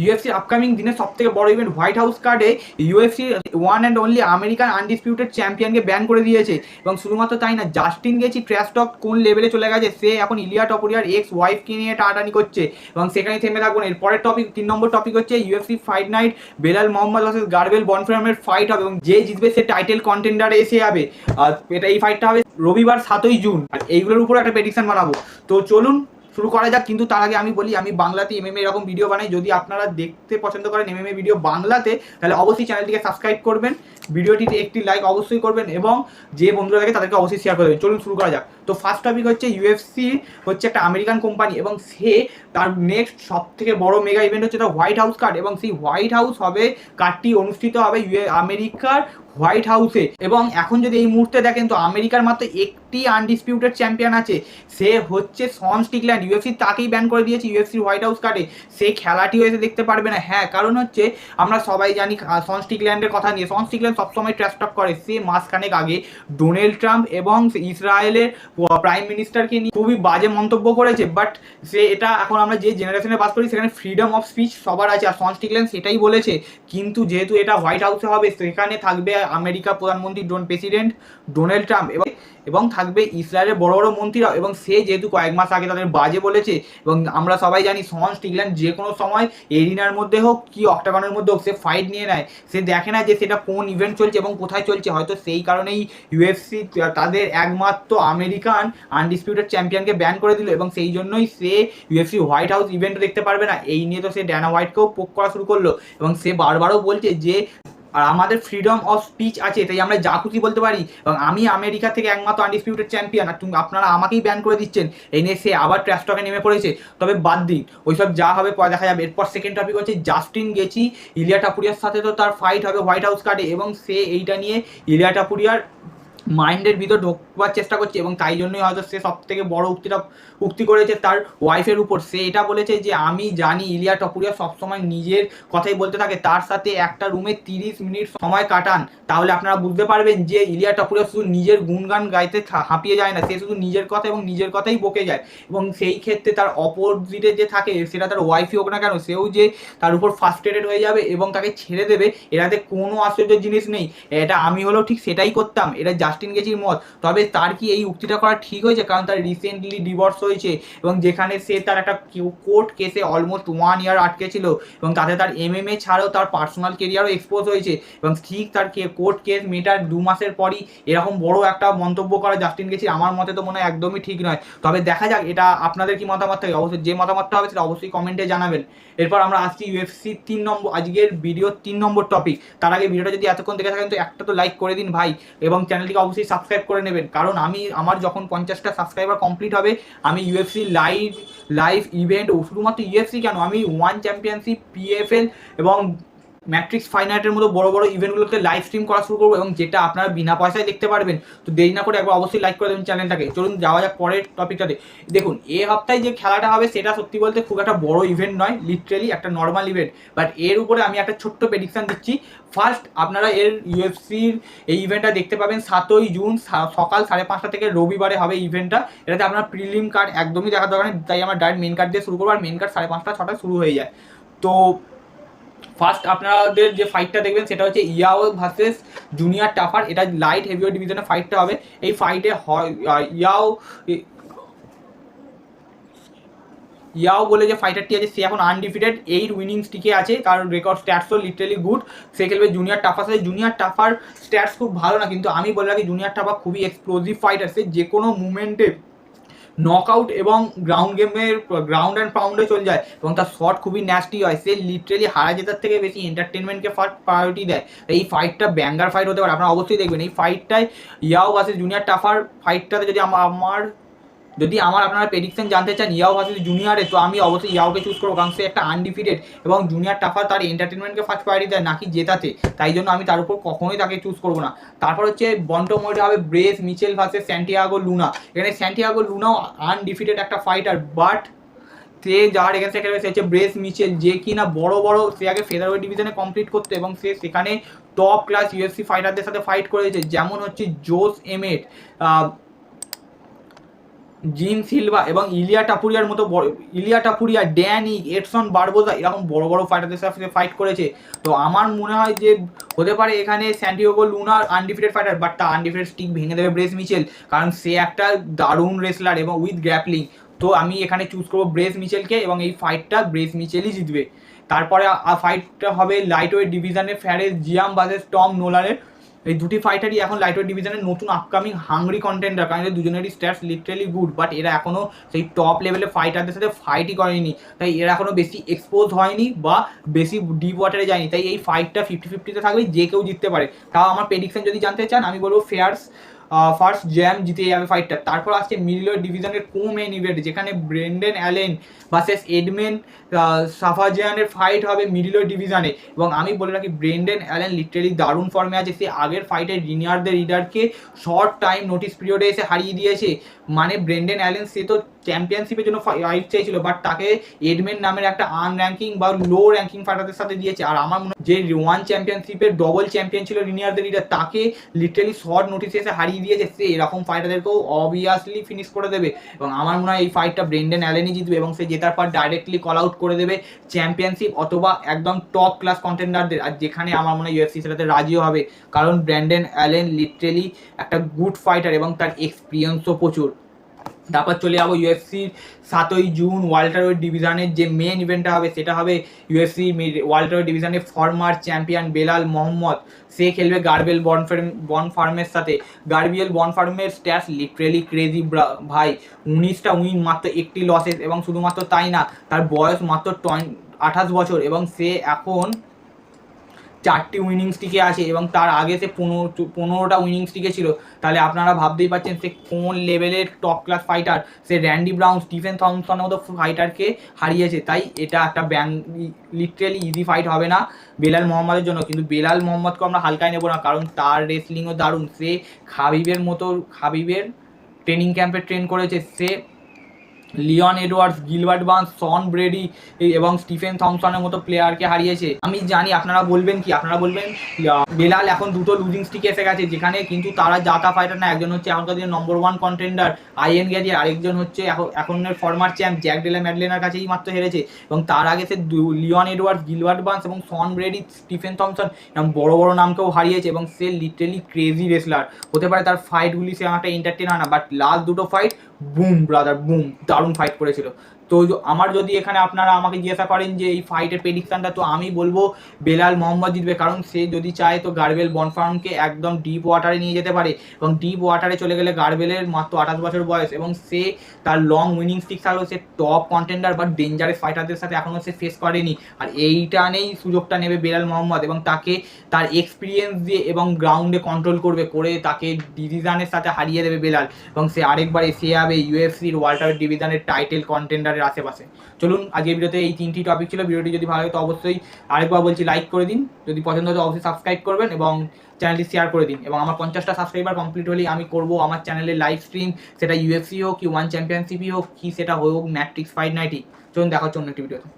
ইউএফসির upcoming দিনের সব থেকে বড় ইভেন্ট হোয়াইট হাউস কার্ডে UFC one and only American undisputed চ্যাম্পিয়নকে ব্যান করে দিয়েছে। এবং শুধুমাত্র তাই না, জাস্টিন গেছি ট্র্যাশ টক কোন লেভেলে চলে গেছে, সে এখন ইলিয়া টপুরিয়ার এক্স ওয়াইফকে নিয়ে টানাটানি করছে এবং সেখানে থেমে থাকবো না। এর পরের টপিক 3 নম্বর টপিক হচ্ছে UFC fight night Belal Mohammad versus গার্বেল বনফ্রামের ফাইট হবে এবং যে জিতবে সে টাইটেল কন্টেন্ডারে এসে যাবে। আর এই ফাইটটা হবে রবিবার 7ই জুন। আর এইগুলোর উপর একটা প্রেডিকশন বানাবো। তো চলুন শুরু করা যাক। কিন্তু তার আগে আমি বলি, আমি বাংলাতে এমএমএ এরকম ভিডিও বানাই। যদি আপনারা দেখতে পছন্দ করেন এমএমএ ভিডিও বাংলাতে, তাহলে অবশ্যই চ্যানেলটিকে সাবস্ক্রাইব করবেন, ভিডিওটিতে একটি লাইক অবশ্যই করবেন এবং যে বন্ধুরা থাকে তাদেরকে অবশ্যই শেয়ার করে দেবেন। চলুন শুরু করা যাক। তো ফার্স্ট টপিক হচ্ছে ইউএফসি হচ্ছে একটা আমেরিকান কোম্পানি এবং সে তার নেক্সট সব থেকে বড় মেগা ইভেন্ট হচ্ছে তার হোয়াইট হাউস কার্ড এবং সেই হোয়াইট হাউস হবে কার্ডটি অনুষ্ঠিত হবে আমেরিকার হোয়াইট হাউসে। এবং এখন যদি এই মুহূর্তে দেখেন তো আমেরিকার মাত্র একটি আনডিসপিউটেড চ্যাম্পিয়ন আছে, সে হচ্ছে শন স্টিকল্যান্ড। ইউএফসি তাকেই ব্যান করে দিয়েছে ইউএফসির হোয়াইট হাউস কার্ডে। সেই খেলাটিও এসে দেখতে পারবে না। হ্যাঁ, কারণ হচ্ছে আমরা সবাই জানি শন স্টিকল্যান্ডের কথা নিয়ে। শন স্টিকল্যান্ড সবসময় ট্র্যাশ টক করে। সে মাসখানেক আগে ডোনাল্ড ট্রাম্প এবং ইসরায়েলের প্রাইম মিনিস্টারকে নিয়ে খুবই বাজে মন্তব্য করেছে। বাট সে এটা এখন আমরা যে জেনারেশনে বাস করি সেখানে ফ্রিডম অফ স্পিচ সবার আছে, আর শন স্টিকল্যান্ড সেটাই বলেছে। কিন্তু যেহেতু এটা হোয়াইট হাউসে হবে, সেখানে থাকবে আমেরিকার প্রধানমন্ত্রী প্রেসিডেন্ট ডোনাল্ড ট্রাম্প এবং থাকবে ইসরায়েলের বড় বড় মন্ত্রীরা। এবং সে যেহেতু কয়েক মাস আগে তাদের বাজে বলেছে এবং আমরা সবাই জানি শন স্টিকল্যান্ড যে কোনো সময় এরিনার মধ্যে হোক কি অক্টাগনের মধ্যে হোক সে ফাইট নিয়ে নেয়। সে দেখে না যে সেটা কোন ইভেন্ট চলছে এবং কোথায় চলছে। হয়তো সেই কারণেই ইউএফসি তাদের একমাত্র আমেরিকান আনডিসপিউটেড চ্যাম্পিয়নকে ব্যান করে দিল এবং সেই জন্যই সে ইউএফসি হোয়াইট হাউস ইভেন্ট দেখতে পারবে না। এই নিয়ে তো সে ড্যানা হোয়াইটকেও পোক করা শুরু করলো এবং সে বারবারও বলছে যে আর আমাদের ফ্রিডম অফ স্পিচ আছে, তাই আমরা যা খুশি বলতে পারি এবং আমি আমেরিকা থেকে একমাত্র আনডিসপিউটেড চ্যাম্পিয়ন, আর আপনারা আমাকেই ব্যান করে দিচ্ছেন। এই নিয়ে সে আবার ট্র্যাশ টকে নেমে পড়েছে। তবে বাদ দিন, ওইসব যা হবে পরে দেখা যাবে। এরপর সেকেন্ড টপিক হচ্ছে জাস্টিন গেছি ইলিয়া টাপুরিয়ার সাথে তো তার ফাইট হবে হোয়াইট হাউস কার্ডে এবং সে এইটা নিয়ে ইলিয়া টাপুরিয়ার মাইন্ডের ভিতর ঢোকবার চেষ্টা করছে এবং তাই জন্যই হয়তো সে সব থেকে বড় উক্তি করেছে তার ওয়াইফের উপর। সে এটা বলেছে যে আমি জানি ইলিয়া টপুরিয়া সবসময় নিজের কথাই বলতে থাকে, তার সাথে একটা রুমে 30 মিনিট সময় কাটান, তাহলে আপনারা বুঝতে পারবেন যে ইলিয়া টপুরিয়া শুধু নিজের গুণগান গাইতে হাঁপিয়ে যায় না, সে শুধু নিজের কথা এবং নিজের কথাই বকে যায়। এবং সেই ক্ষেত্রে তার অপোজিটে যে থাকে সেটা তার ওয়াইফই হোক না কেন, সেও যে তার উপর ফার্স্ট্রেটেড হয়ে যাবে এবং তাকে ছেড়ে দেবে, এটাতে কোনো আশ্চর্যের জিনিস নেই। এটা আমি হলেও ঠিক সেটাই করতাম, এটা জাস্টিন গেছির মত। তবে তার কি এই উক্তিটা করা ঠিক হয়েছে? কারণ তার রিসেন্টলি ডিভোর্স হয়েছে এবং যেখানে সে তার একটা কোর্ট কেসে অলমোস্ট 1 ইয়ার আটকে ছিল এবং তাতে তার এমএমএ ছাড়াও তার পার্সোনাল কেরিয়ারও এক্সপোজ হয়েছে এবং ঠিক তার কোর্ট কেস মেটার 2 মাসের পরই এরকম বড় একটা মন্তব্য করা জাস্টিন গেছি আমার মতে তো মনে হয় একদমই ঠিক নয়। তবে দেখা যাক এটা আপনাদের কি মতামত থাকে, অবশ্যই যে মতামতটা হবে সেটা অবশ্যই কমেন্টে জানাবেন। এরপর আমরা আসছি ইউএফসি 3 নম্বর, আজকের ভিডিও 3 নম্বর টপিক। তার আগে ভিডিওটা যদি এতক্ষণ দেখে থাকেন তো একটা তো লাইক করে দিন ভাই এবং চ্যানেলটিকে অবশ্যই সাবস্ক্রাইব করে নেবেন। কারণ আমার যখন 50টা সাবস্ক্রাইবার কমপ্লিট হবে আমি ইউএফসি লাইভ ইভেন্ট, শুধুমাত্র ইউএফসি কেন, আমি ওয়ান চ্যাম্পিয়নশিপ, পিএফএল এবং ম্যাট্রিক্স ফাইনাইটের মতো বড় বড় ইভেন্টগুলোকে লাইভ স্ট্রিম করা শুরু করবো এবং যেটা আপনারা বিনা পয়সায় দেখতে পারবেন। তো দেরি না করে একবার অবশ্যই লাইক করে দেবেন চ্যানেলটাকে। চলুন যাওয়া যাক পরের টপিকটাতে। দেখুন, এ সপ্তাহে যে খেলাটা হবে সেটা সত্যি বলতে খুব একটা বড় ইভেন্ট নয়, লিটারেলি একটা নর্মাল ইভেন্ট। বাট এর উপরে আমি একটা ছোট্ট প্রেডিকশন দিচ্ছি। ফার্স্ট আপনারা এর ইউএফসির এই ইভেন্টটা দেখতে পাবেন 7ই জুন সকাল 5:30 থেকে, রবিবারে হবে ইভেন্টটা। এটাতে আপনার প্রিলিম কার্ড একদমই দেখার দরকার নেই, তাই আমরা ডাইরেক্ট মেন কার্ড দিয়ে শুরু করবো আর মেন কার্ড 5:30-6টায় শুরু হয়ে যায়। তো ফার্স্ট আপনাদের যে ফাইটটা দেখবেন সেটা হচ্ছে ইয়াও ভার্সেস জুনিয়র টাফার। এটা লাইট হেভিওয়েট ডিভিশনে ফাইটটা হবে। এই ফাইটে ইয়াও বলে যে ফাইটারটি আছে সে এখন আনডিফিটেড, 8 উইনিং স্টিকে আছে, তার রেকর্ড স্ট্যাটসও লিটারেলি গুড। সে খেলবে জুনিয়র টাফার সাথে। জুনিয়র টাফার স্ট্যাটস খুব ভালো না, কিন্তু আমি বলে রাখি জুনিয়র টাফার খুবই এক্সপ্লোজিভ ফাইটার। সে যে কোনো মুভমেন্টে নকআউট এবং গ্রাউন্ড অ্যান্ড পাউন্ডে চলে যায় এবং তার শট খুবই ন্যাস্টি হয়। সে লিটারেলি হারা জেতার থেকে বেশি এন্টারটেনমেন্টকে ফার্স্ট প্রায়োরিটি দেয়। এই ফাইটটা ব্যাঙ্গার ফাইট হতে পারে, আপনারা অবশ্যই দেখবেন। এই ফাইটটায় ইয়াও ভার্সেস জুনিয়র টাফার ফাইটটাতে যদি আপনারা প্রেডিকশন জানতে চান ইয়াও ভার্সেস জুনিয়রে, তো আমি অবশ্যই ইয়াওকে চুজ করবো, কারণ সে একটা আনডিফিটেড এবং জুনিয়র টাফার তার এন্টারটেনমেন্টকে ফার্স্ট প্রায়োরিটি দেয় নাকি জেতাতে, তাই জন্য আমি তার উপর কখনোই তাকে চুজ করবো না। তারপর হচ্ছে বন্টমোয়েটে হবে Bryce Mitchell versus Santiago Luna. এখানে স্যান্টিয়াগো লুনাও আনডিফিটেড একটা ফাইটার, বাট সে যার এগেন্সে খেলবে সে হচ্ছে ব্রেস মিচেল, যে কিনা বড় সে আগে ফেদারওয়েট ডিভিশনে কমপ্লিট করতে এবং সে সেখানে টপ ক্লাস ইউএফসি ফাইটারদের সাথে ফাইট করেছে, যেমন হচ্ছে জোস এমেট, জিন সিলভা এবং ইলিয়া টাপুরিয়ার মতো ইলিয়া টাপুরিয়া, ড্যানি, এডসন বারবোজা এরকম বড় বড় ফাইটারদের সাথে ফাইট করেছে। তো আমার মনে হয় যে হতে পারে এখানে Santiago lunar undefeated fighter, but তার আনডিফিটেড স্টিক ভেঙে দেবে ব্রেস মিচেল, কারণ সে একটা দারুণ রেসলার এবং উইথ গ্র্যাপলিং। তো আমি এখানে চুজ করবো ব্রেস মিচেলকে এবং এই ফাইটটা ব্রেস মিচেলই জিতবে। তারপরে ফাইটটা হবে লাইট ওয়েট ডিভিশনে ফ্যারেস জিয়াম ভার্সেস টম নোলানের। এই দুটি ফাইটারই এখন লাইট ওয়েট ডিভিশনের নতুন আপকামিং হাংরি কন্টেন্ডার, কারণ এদের দুজনেরই স্ট্যাটস লিটারালি গুড, বাট এরা এখনও সেই টপ লেভেলের ফাইটারদের সাথে ফাইটই করেনি, তাই এরা এখনও বেশি এক্সপোজ হয়নি বা বেশি ডিপ ওয়াটারে যায়নি। তাই এই ফাইটটা 50-50-তে থাকবে, যে কেউ জিততে পারে। তাও আমার প্রেডিকশন যদি জানতে চান আমি বলবো ফার্স্ট জ্যাম জিতে যাবে ফাইটটা। তারপর আসছে মিডল ওয়েট ডিভিশনের মেন ইভেন্ট, যেখানে ব্রেন্ডেন অ্যালেন ভার্সেস এডমেন সাফাজিয়ানের ফাইট হবে মিডল ওয়েট ডিভিশনে। এবং আমি বলে রাখি ব্রেন্ডেন অ্যালেন লিটারেলি দারুণ ফর্মে আছে। সে আগের ফাইটে রিডারকে শর্ট টাইম নোটিস পিরিয়ডে এসে হারিয়ে দিয়েছে। মানে ব্রেন্ডেন অ্যালেন সে তো চ্যাম্পিয়নশিপের জন্য ফাইট চাইছিল, বাট তাকে এডমেন নামের একটা আনর্যাঙ্কিং বা লো র্যাঙ্কিং ফাইটারদের সাথে দিয়েছে। আর আমার মনে হয় যে ওয়ান চ্যাম্পিয়নশিপের ডবল চ্যাম্পিয়ন ছিল রিডার, তাকে লিটারেলি শর্ট নোটিসে এসে হারিয়ে দিয়েছে। সে এরকম ফাইটারদেরকেও অবভিয়াসলি ফিনিশ করে দেবে এবং আমার মনে হয় এই ফাইটটা ব্রেন্ডেন অ্যালেনই জিতবে এবং সে জেতার পর ডাইরেক্টলি কল আউট করে দেবে চ্যাম্পিয়নশিপ অথবা একদম টপ ক্লাস কন্টেন্ডারদের। আর যেখানে আমার মনে হয় ইউএফসি সেটাতে রাজিও হবে, কারণ ব্রেন্ডেন অ্যালেন লিটারেলি একটা গুড ফাইটার এবং তার এক্সপিরিয়েন্সও প্রচুর। তারপর চলে যাবো ইউএফসির 7ই জুন ওয়াল্টারওয়েট ডিভিশনের যে মেন ইভেন্টটা হবে, সেটা হবে ইউএফসি ওয়াল্টারওয়েট ডিভিশনের ফর্মার চ্যাম্পিয়ন বেলাল মোহাম্মদ। সে খেলবে গার্বেল বনফার্মের সাথে। গার্বিয়েল বনফার্মের স্ট্যাটস লিটারেলি ক্রেজি ভাই, 19টা উইন, মাত্র 1টি লসেস, এবং শুধুমাত্র তাই না, তার বয়স মাত্র 28 বছর এবং সে এখন 4টি উইনিং স্ট্রিকে আছে এবং তার আগে সে 15টা উইনিং স্ট্রিকে ছিল। তাহলে আপনারা ভাবতেই পারছেন সে কোন লেভেলের টপ ক্লাস ফাইটার। সে র্যান্ডি ব্রাউন, স্টিফেন থমসনের মতো ফাইটারকে হারিয়েছে। তাই এটা একটা লিটারেলি ইজি ফাইট হবে না বেলাল মোহাম্মদের জন্য। কিন্তু বেলাল মোহাম্মদকে আমরা হালকায় নেবো না, কারণ তার রেসলিংও দারুণ। সে খাবিবের ট্রেনিং ক্যাম্পে ট্রেন করেছে। সে লিওন এডওয়ার্ডস, গিলবার্ট বার্নস, শন ব্রেডি এবং স্টিফেন থমসনের মতো প্লেয়ারকে হারিয়েছে। আমি জানি আপনারা বলবেন বেলাল এখন 2টো লুজিং স্ট্রিকে এসে গেছে, যেখানে কিন্তু তারা জাতা ফাইটার না। একজন হচ্ছে এখনকার দিনে নম্বর 1 কন্টেন্ডার আইএন গ্যাজি, আরেকজন হচ্ছে এখনের ফর্মার চ্যাম্প জ্যাক ডেলা ম্যাডলেনার কাছেই মাত্র হেরেছে। এবং তার আগে সে লিওন এডওয়ার্ডস, গিলবার্ট বার্নস এবং শন ব্রেডি, স্টিফেন থমসন এরকম বড় বড় নামকেও হারিয়েছে। এবং সে লিটারেলি ক্রেজি রেসলার। হতে পারে তার ফাইটগুলি সে একটা এন্টারটেন হয় না, বাট লাস্ট 2টো ফাইট বুম ব্রাদার বুম, দারুণ ফাইট করেছিল। তো আমার যদি এখানে আপনারা আমাকে জিজ্ঞাসা করেন যে এই ফাইটের প্রেডিকশনটা, তো আমি বলবো বেলাল মোহাম্মদ জিতবে, কারণ সে যদি চায় তো গার্বেল বনফার্মকে একদম ডিপ ওয়াটারে নিয়ে যেতে পারে। এবং ডিপ ওয়াটারে চলে গেলে গার্বেলের মাত্র 28 বছর বয়স এবং সে তার লং উইনিং স্ট্রিক থাকলেও সে টপ কন্টেন্ডার বা ডেঞ্জারাস ফাইটারদের সাথে এখনও সে ফেস করেনি। আর এইটা নেই সুযোগটা নেবে বেলাল মোহাম্মদ এবং তাকে তার এক্সপিরিয়েন্স দিয়ে এবং গ্রাউন্ডে কন্ট্রোল করে তাকে ডিভিশনের সাথে হারিয়ে দেবে বেলাল। এবং সে আরেকবার এসে যাবে ইউএফসির ওয়াল্টারওয়েট ডিভিশনের টাইটেল কন্টেন্ডারের আশেপাশে। চলুন, আজকের ভিডিওতে এই 3টি টপিক ছিল। ভিডিওটি যদি ভালো লাগে তো অবশ্যই আরেকবার বলছি লাইক করে দিন, যদি পছন্দ হয় তো অবশ্যই সাবস্ক্রাইব করবেন এবং চ্যানেলটি শেয়ার করে দিন। এবং আমার 50টা সাবস্ক্রাইবার কমপ্লিট হলেই আমি করব আমার চ্যানেলে লাইভ স্ট্রিম, সেটা ইউএফসি হোক কি ওয়ান চ্যাম্পিয়নশিপই হোক কি সেটা হোক ম্যাট্রিক্স ফাইট নাইটই। চলুন দেখা হচ্ছে অন্য একটি ভিডিওতে।